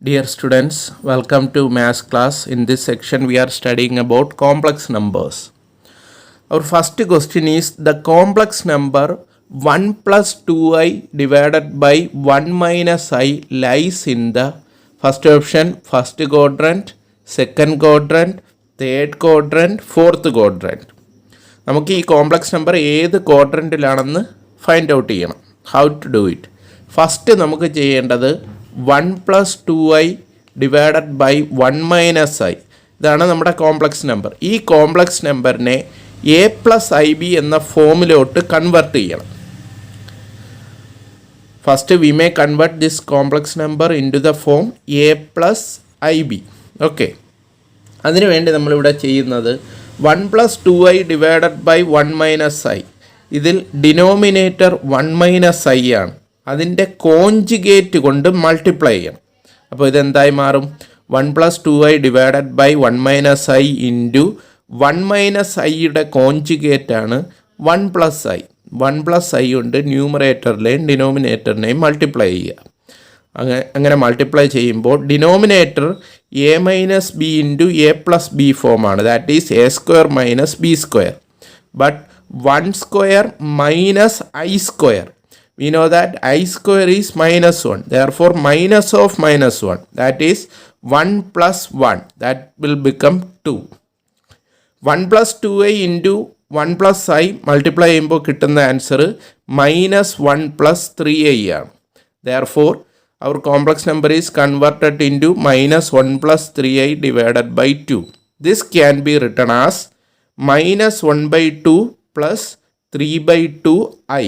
Dear students, welcome to math class. In this section, we are studying about complex numbers. Our first question is the complex number 1 plus 2i divided by 1 minus I lies in the first option, first quadrant, second quadrant, third quadrant, fourth quadrant. നമുക്ക് ഈ complex number ഏത് ക്വാഡ്രൻറ്റിലാണെന്ന് find out ചെയ്യണം. How to do it? First നമുക്ക് ചെയ്യേണ്ടത് 1 plus 2i divided by 1 minus i. ഇതാണ് നമ്മുടെ complex number. ഈ കോംപ്ലക്സ് നമ്പറിനെ എ പ്ലസ് ഐ ബി എന്ന ഫോമിലോട്ട് കൺവേർട്ട് ചെയ്യണം. First we may convert this complex number into the form a plus i b. Okay, അതിനുവേണ്ടി നമ്മളിവിടെ ചെയ്യുന്നത് 1 plus 2i divided by 1 minus i. ഇതിൽ ഡിനോമിനേറ്റർ 1 മൈനസ് ഐ ആണ്. അതിൻ്റെ കോഞ്ചുഗേറ്റ് കൊണ്ട് മൾട്ടിപ്ലൈ ചെയ്യണം. അപ്പോൾ ഇതെന്തായി മാറും? 1 plus 2i divided by 1 minus i into 1 minus ഐയുടെ കോഞ്ചുഗേറ്റാണ് 1 പ്ലസ് ഐ. 1 പ്ലസ് ഐ കൊണ്ട് ന്യൂമറേറ്ററിലെയും ഡിനോമിനേറ്ററിനെയും മൾട്ടിപ്ലൈ ചെയ്യുക. അങ്ങനെ മൾട്ടിപ്ലൈ ചെയ്യുമ്പോൾ denominator a minus b into a plus b ഫോമാണ്. That is a square minus b square. But 1 square minus i square. We know that I square is minus 1. Therefore, minus of minus 1. That is 1 plus 1. That will become 2. 1 plus 2i into 1 plus I multiply ചെയ്യുമ്പോൾ കിട്ടുന്ന answer minus 1 plus 3i ആണ്. Therefore, our complex number is converted into minus 1 plus 3i divided by 2. This can be written as minus 1 by 2 plus 3 by 2i.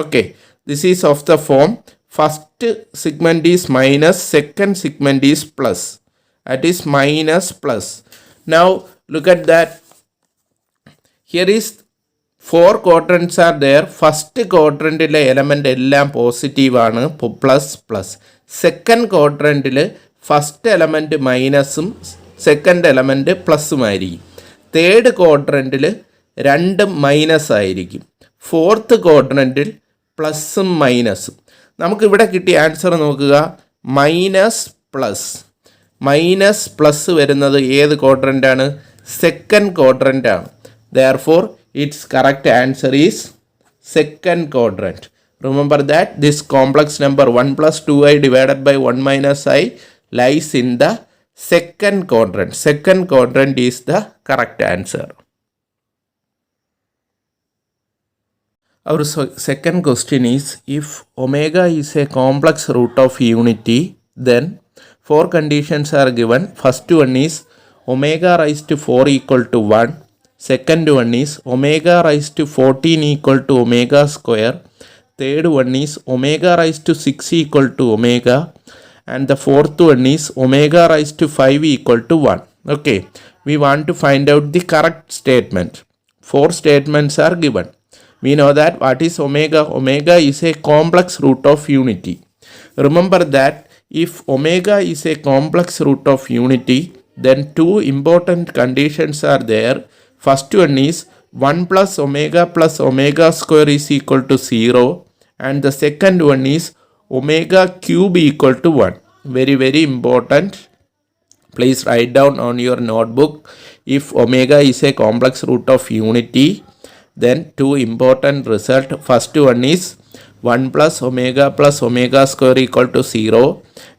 Okay. This is of the form first segment is minus, second segment is plus. That is minus plus. Now look at that. Here is 4 quadrants are there. First quadrantile element എല്ലാം positive ആണ്, plus plus. Second ക്വാഡ്രൻറ്റിൽ first element മൈനസും second element പ്ലസ്സും ആയിരിക്കും. Third ക്വാഡ്രൻറ്റിൽ രണ്ടും minus ആയിരിക്കും. Fourth ക്വാഡ്രൻറ്റിൽ പ്ലസ്സും മൈനസും. നമുക്കിവിടെ കിട്ടിയ ആൻസർ നോക്കുക, മൈനസ് പ്ലസ്. മൈനസ് പ്ലസ് വരുന്നത് ഏത് ക്വാഡ്രൻ്റാണ്? സെക്കൻഡ് ക്വാഡ്രൻ്റാണ്. Therefore its correct answer is second quadrant. Remember that this complex number 1 plus 2i divided by 1 minus i lies in the second quadrant. Second quadrant is the correct answer. Our second question is, if omega is a complex root of unity, then 4 conditions are given. First one is omega raised to 4 equal to 1. Second one is omega raised to 14 equal to omega square. Third one is omega raised to 6 equal to omega. And the fourth one is omega raised to 5 equal to 1. Okay, we want to find out the correct statement. 4 statements are given. We know that what is omega? Omega is a complex root of unity. Remember that if omega is a complex root of unity, then 2 important conditions are there. First one is 1 plus omega square is equal to 0. And the second one is omega cube equal to 1. Very, very important. Please write down on your notebook. If omega is a complex root of unity, then 2 important result. First one is 1 plus omega square equal to 0.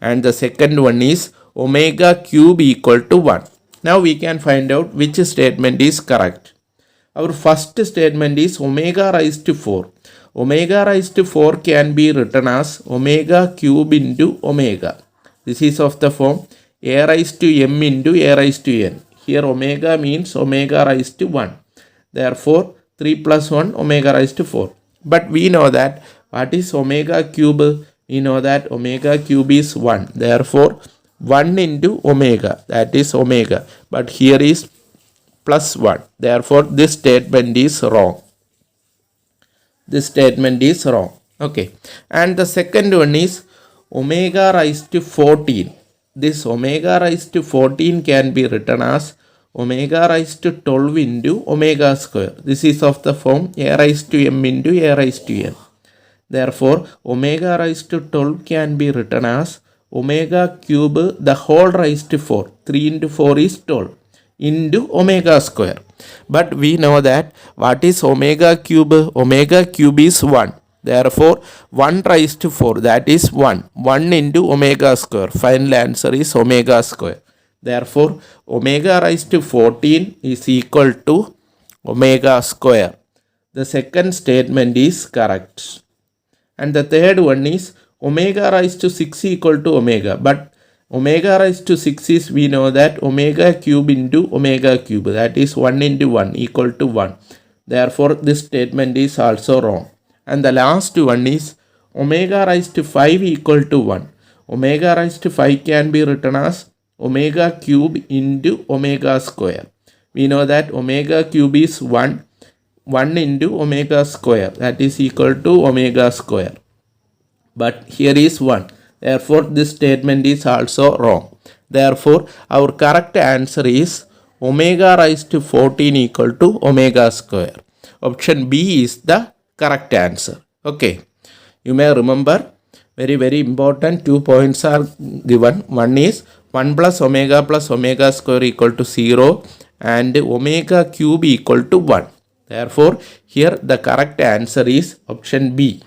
And the second one is omega cube equal to 1. Now we can find out which statement is correct. Our first statement is omega raised to 4. Omega raised to 4 can be written as omega cube into omega. This is of the form a raised to m into a raised to n. Here omega means omega raised to 1. Therefore 3 plus 1 omega raised to 4. But we know that what is omega cube? We know that omega cube is 1. Therefore 1 into omega, that is omega. But here is plus 1. Therefore this statement is wrong. This statement is wrong. Okay. And the second one is omega raised to 14. This omega raised to 14 can be written as omega raised to 12 into omega square. This is of the form a raised to m into a raised to n. Therefore, omega raised to 12 can be written as omega cube the whole raised to 4. 3 into 4 is 12 into omega square. But we know that what is omega cube? Omega cube is 1. Therefore, 1 raised to 4, that is 1. 1 into omega square. Final answer is omega square. Therefore, omega raised to 14 is equal to omega square. The second statement is correct. And the third one is omega raised to 6 equal to omega. But omega raised to 6 is, we know that omega cube into omega cube, that is 1 into 1 equal to 1. Therefore, this statement is also wrong. And the last one is omega raised to 5 equal to 1. Omega raised to 5 can be written as omega cube into omega square. We know that omega cube is 1. 1 into omega square, that is equal to omega square. But here is 1. Therefore, this statement is also wrong. Therefore, our correct answer is omega raised to 14 equal to omega square. Option B is the correct answer. Okay. You may remember, very important 2 points are given. One is 1 plus omega square equal to 0 and omega cube equal to 1. Therefore, here the correct answer is option B.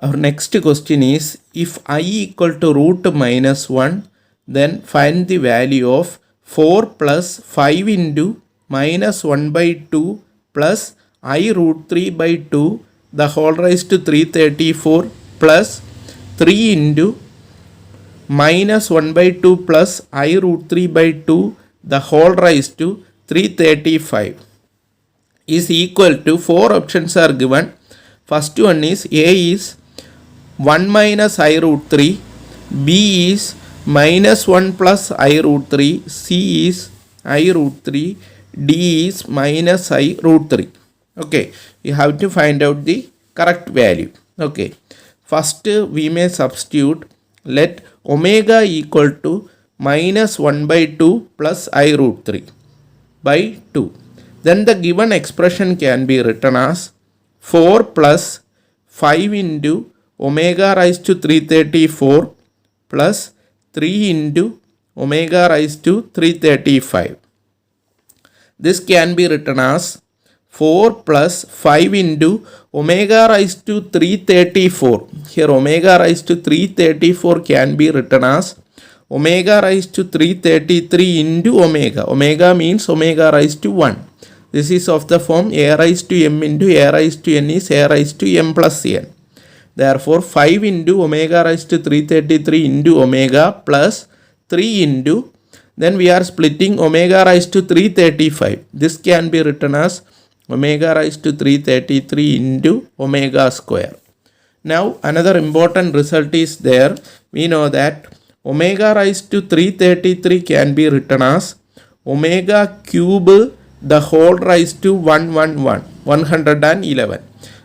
Our next question is, if I equal to root minus 1, then find the value of 4 plus 5 into minus 1 by 2 plus I root 3 by 2 the whole raised to 334 plus 3 into minus 1 by 2 plus I root 3 by 2 the whole raised to 335 is equal to, 4 options are given. First one is, A is 1 minus I root 3, B is minus 1 plus I root 3, C is I root 3, D is minus I root 3. Okay, you have to find out the correct value. Okay, first we may substitute, let omega equal to minus 1 by 2 plus I root 3 by 2. Then the given expression can be written as 4 plus 5 into omega raised to 334 plus 3 into omega raised to 335. This can be written as 4 plus 5 into omega raised to 334. Here omega raised to 334 can be written as omega raised to 333 into omega. Omega means omega raised to 1. This is of the form a raised to m into a raised to n is a raised to m plus n. Therefore, 5 into omega raised to 333 into omega plus 3 into, then we are splitting omega raised to 335. This can be written as omega raised to 333 into omega square. Now, another important result is there. We know that omega raised to 333 can be written as omega cube the whole raised to 111.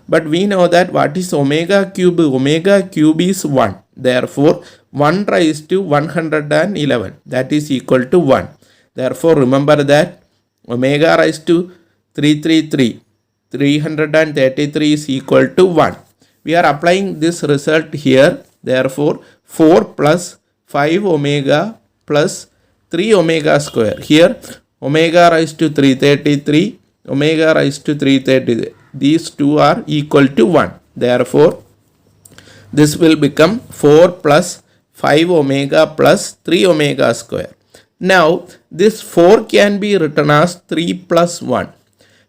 But we know that what is omega cube? Omega cube is 1. Therefore, 1 raised to 111, that is equal to 1. Therefore, remember that omega raised to 333 is equal to 1. We are applying this result here. Therefore, 4 plus 5 omega plus 3 omega square. Here omega raised to 333, omega raised to 330. These two are equal to 1. Therefore, this will become 4 plus 5 omega plus 3 omega square. Now, this 4 can be written as 3 plus 1.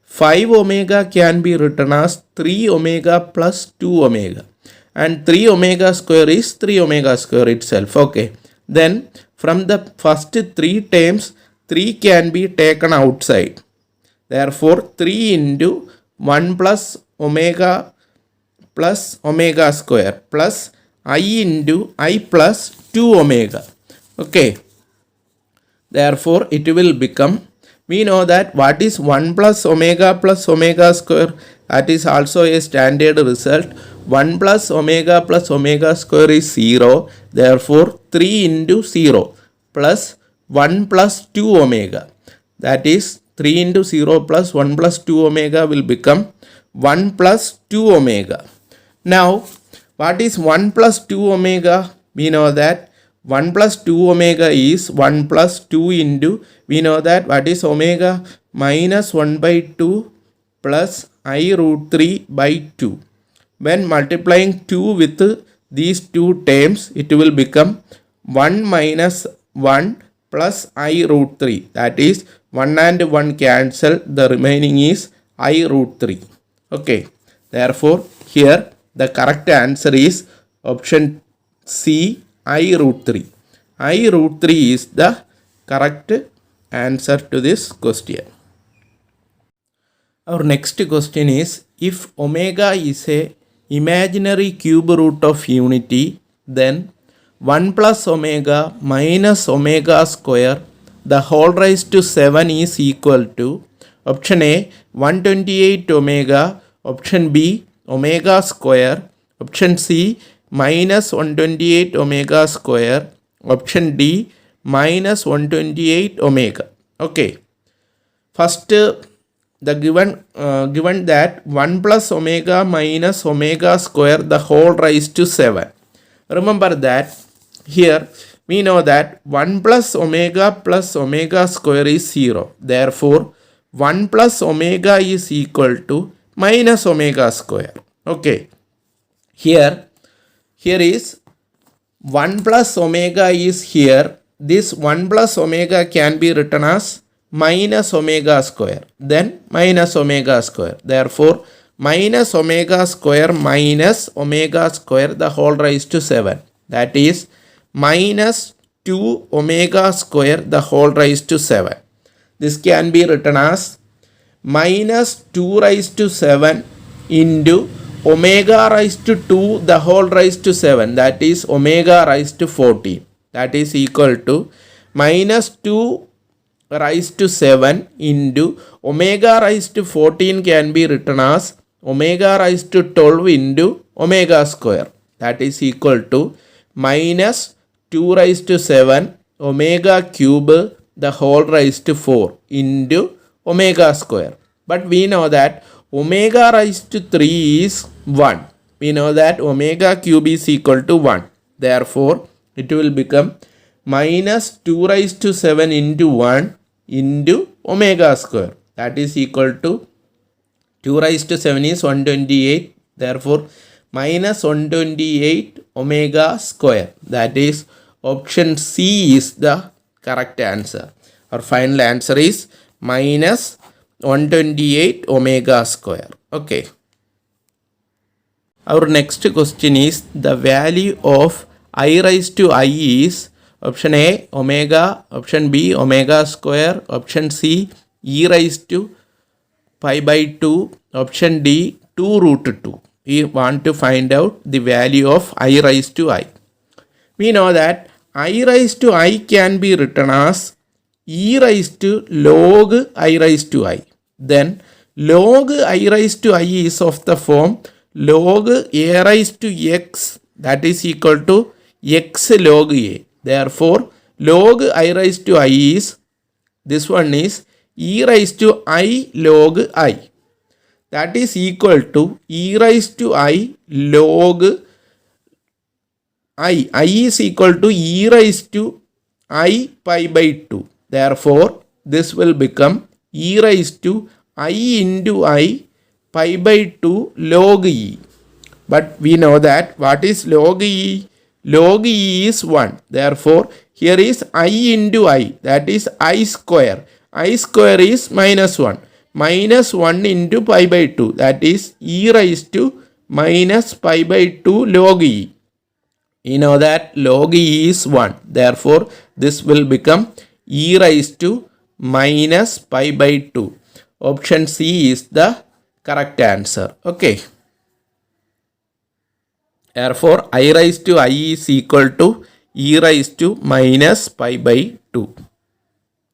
5 omega can be written as 3 omega plus 2 omega. And 3 omega square is 3 omega square itself. Okay. Then, from the first 3 terms, 3 can be taken outside. Therefore, 3 into 1 plus omega square plus I into I plus 2 omega. Okay. Therefore, it will become, we know that what is 1 plus omega square, that is also a standard result. 1 plus omega square is 0. Therefore, 3 into 0 plus 1 plus 2 omega. That is 3 into 0 plus 1 plus 2 omega will become 1 plus 2 omega. Now, What is 1 plus 2 omega? We know that 1 plus 2 omega is 1 plus 2 into, we know that what is omega? Minus 1 by 2 plus I root 3 by 2. When multiplying 2 with these two terms, it will become 1 minus 1 plus I root 3. That is 1 and 1 cancel. The remaining is I root 3. Okay. Therefore, here the correct answer is option C, I root 3. I root 3 is the correct answer to this question. Our next question is, if omega is a imaginary cube root of unity, then 1 plus omega minus omega square the whole raised to 7 is equal to option A 128 omega, option B omega square, option C minus 128 omega square, option D minus 128 omega. Okay. First, the given that 1 plus omega minus omega square the whole raised to 7. Remember that here we know that 1 plus omega square is 0. Therefore, 1 plus omega is equal to minus omega square. Okay. Here is 1 plus omega is here. This 1 plus omega can be written as minus omega square, then minus omega square. Therefore, minus omega square minus omega square the whole raised to 7. That is minus 2 omega square the whole raised to 7. This can be written as minus 2 raised to 7 into omega raised to 2 the whole raised to 7. That is omega raised to 14. That is equal to minus 2 raised to 7 into omega raised to 14 can be written as omega raised to 12 into omega square. That is equal to minus 2 raised to 7 omega cube the whole raised to 4 into omega square. But we know that omega raised to 3 is 1. We know that omega cube is equal to 1. Therefore, it will become minus 2 raised to 7 into 1 into omega square. That is equal to 2 raised to 7 is 128. Therefore, minus 128 omega square. That is option C is the correct answer. Our final answer is minus 128 omega square. Okay. Our next question is, the value of I raised to I is option A omega, option B omega square, option C e raised to pi by 2, option D 2 root 2. We want to find out the value of I raised to I. We know that I raised to I can be written as e raised to log I raised to I. Then log I raised to I is of the form log a raised to x, that is equal to x log a. Therefore, log I raised to I is, this one is e raised to I log I. That is equal to e raised to I log I. I is equal to e raised to I pi by 2. Therefore, this will become e raised to I into I pi by 2 log e. But we know that what is log e? Log e is 1. Therefore, here is I into I, that is I square. I square is minus 1. Minus 1 into pi by 2, that is e raised to minus pi by 2 log e. You know that log e is 1. Therefore, this will become e raised to minus pi by 2. Option C is the correct answer. Okay. Therefore, I raised to I is equal to e raised to minus pi by 2.